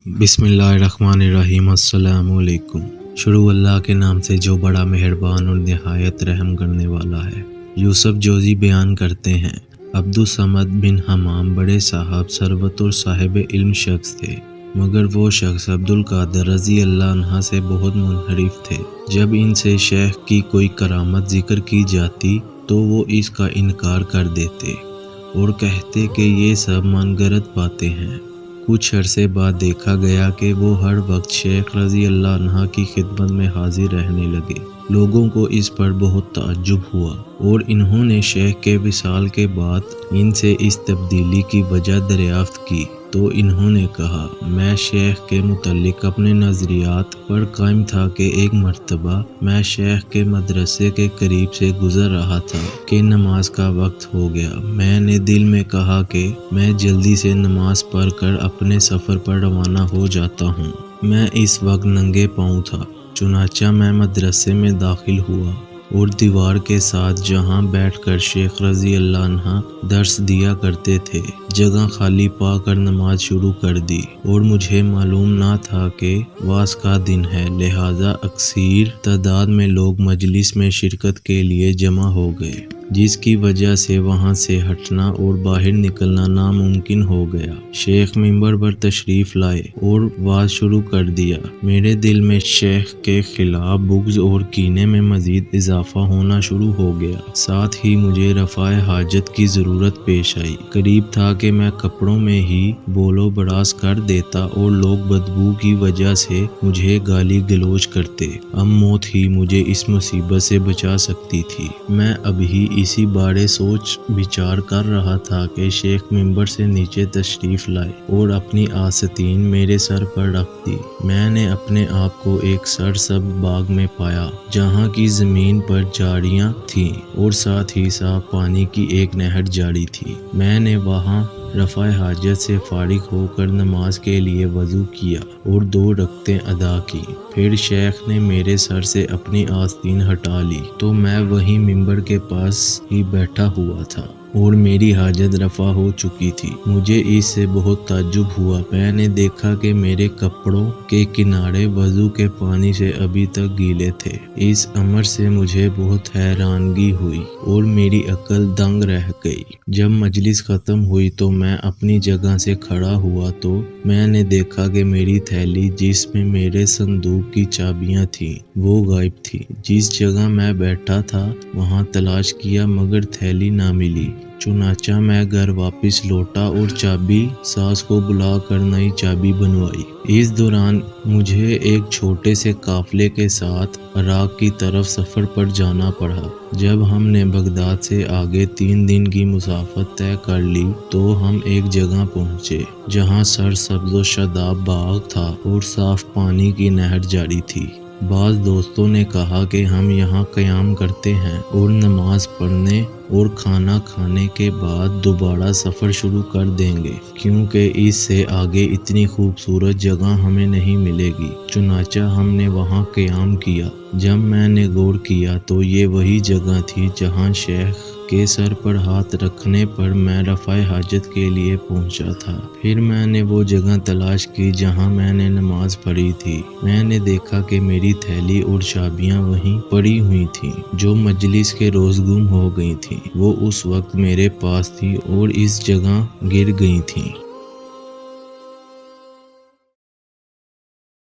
بسم اللہ الرحمن الرحیم۔ السلام علیکم۔ شروع اللہ کے نام سے جو بڑا مہربان اور نہایت رحم کرنے والا ہے۔ یوسف جوزی بیان کرتے ہیں، عبدالصمد بن حمام بڑے صاحب ثروت اور صاحب علم شخص تھے، مگر وہ شخص عبدالقادر رضی اللہ عنہ سے بہت منحرف تھے۔ جب ان سے شیخ کی کوئی کرامت ذکر کی جاتی تو وہ اس کا انکار کر دیتے اور کہتے کہ یہ سب من گھڑت باتیں ہیں۔ کچھ عرصے بعد دیکھا گیا کہ وہ ہر وقت شیخ رضی اللہ عنہ کی خدمت میں حاضر رہنے لگے۔ لوگوں کو اس پر بہت تعجب ہوا اور انہوں نے شیخ کے وصال کے بعد ان سے اس تبدیلی کی وجہ دریافت کی تو انہوں نے کہا، میں شیخ کے متعلق اپنے نظریات پر قائم تھا کہ ایک مرتبہ میں شیخ کے مدرسے کے قریب سے گزر رہا تھا کہ نماز کا وقت ہو گیا۔ میں نے دل میں کہا کہ میں جلدی سے نماز پڑھ کر اپنے سفر پر روانہ ہو جاتا ہوں۔ میں اس وقت ننگے پاؤں تھا، چنانچہ میں مدرسے میں داخل ہوا اور دیوار کے ساتھ جہاں بیٹھ کر شیخ رضی اللہ عنہ درس دیا کرتے تھے جگہ خالی پا کر نماز شروع کر دی، اور مجھے معلوم نہ تھا کہ واس کا دن ہے، لہذا اکثر تعداد میں لوگ مجلس میں شرکت کے لیے جمع ہو گئے، جس کی وجہ سے وہاں سے ہٹنا اور باہر نکلنا ناممکن ہو گیا۔ شیخ منبر پر تشریف لائے اور واز شروع کر دیا۔ میرے دل میں شیخ کے خلاف بغض اور کینے میں مزید اضافہ ہونا شروع ہو گیا۔ ساتھ ہی مجھے رفع حاجت کی ضرورت پیش آئی۔ قریب تھا کہ میں کپڑوں میں ہی بول و براز کر دیتا اور لوگ بدبو کی وجہ سے مجھے گالی گلوچ کرتے۔ اب موت ہی مجھے اس مصیبت سے بچا سکتی تھی۔ میں ابھی اسی بارے سوچ بچار کر رہا تھا کہ شیخ منبر سے نیچے تشریف لائے اور اپنی آستین میرے سر پر رکھ دی۔ میں نے اپنے آپ کو ایک سرسبز باغ میں پایا جہاں کی زمین پر جھاڑیاں تھیں اور ساتھ ہی صاف پانی کی ایک نہر جاری تھی۔ میں نے وہاں رفع حاجت سے فارغ ہو کر نماز کے لیے وضو کیا اور 2 رکعتیں ادا کی۔ پھر شیخ نے میرے سر سے اپنی آستین ہٹا لی تو میں وہیں منبر کے پاس ہی بیٹھا ہوا تھا اور میری حاجت رفع ہو چکی تھی۔ مجھے اس سے بہت تعجب ہوا۔ میں نے دیکھا کہ میرے کپڑوں کے کنارے وضو کے پانی سے ابھی تک گیلے تھے۔ اس امر سے مجھے بہت حیرانگی ہوئی اور میری عقل دنگ رہ گئی۔ جب مجلس ختم ہوئی تو میں اپنی جگہ سے کھڑا ہوا تو میں نے دیکھا کہ میری تھیلی جس میں میرے صندوق کی چابیاں تھیں وہ غائب تھی۔ جس جگہ میں بیٹھا تھا وہاں تلاش کیا مگر تھیلی نہ ملی۔ چنانچہ میں گھر واپس لوٹا اور چابی ساز کو بلا کر نئی چابی بنوائی۔ اس دوران مجھے ایک چھوٹے سے قافلے کے ساتھ عراق کی طرف سفر پر جانا پڑا۔ جب ہم نے بغداد سے آگے 3 دن کی مسافت طے کر لی تو ہم ایک جگہ پہنچے جہاں سرسبز و شاداب باغ تھا اور صاف پانی کی نہر جاری تھی۔ بعض دوستوں نے کہا کہ ہم یہاں قیام کرتے ہیں اور نماز پڑھنے اور کھانا کھانے کے بعد دوبارہ سفر شروع کر دیں گے، کیونکہ اس سے آگے اتنی خوبصورت جگہ ہمیں نہیں ملے گی۔ چنانچہ ہم نے وہاں قیام کیا۔ جب میں نے غور کیا تو یہ وہی جگہ تھی جہاں شیخ کے سر پر ہاتھ رکھنے پر میں رفع حاجت کے لیے پہنچا تھا۔ پھر میں نے وہ جگہ تلاش کی جہاں میں نے نماز پڑھی تھی۔ میں نے دیکھا کہ میری تھیلی اور چابیاں وہیں پڑی ہوئی تھیں جو مجلس کے روز گم ہو گئی تھیں۔ وہ اس وقت میرے پاس تھی اور اس جگہ گر گئی تھیں۔